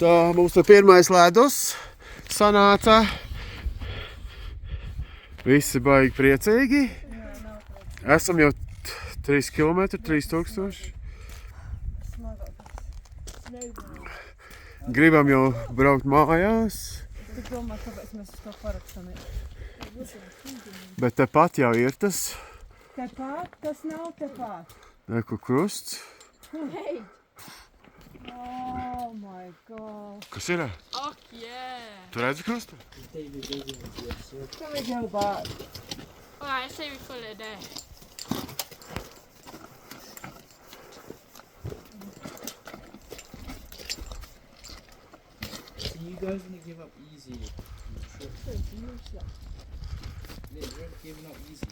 Tā mums te pirmais ledus sanāca. Visi baigi priecīgi. Esam jau 3 km, 3000. Gribam jau braukt mājās. Es domāju, kāpēc mēs uz to parakstamies. Bet tepat jau ir tas. Tepat? Tas nav tepat. Neku krusts. Hei! Oh my god. Kas ir? Ak, jē! Tu redzi krustu? Can we go back? Alright, I say we call it a day. You guys want to give up easy. Yeah, you're giving up easy.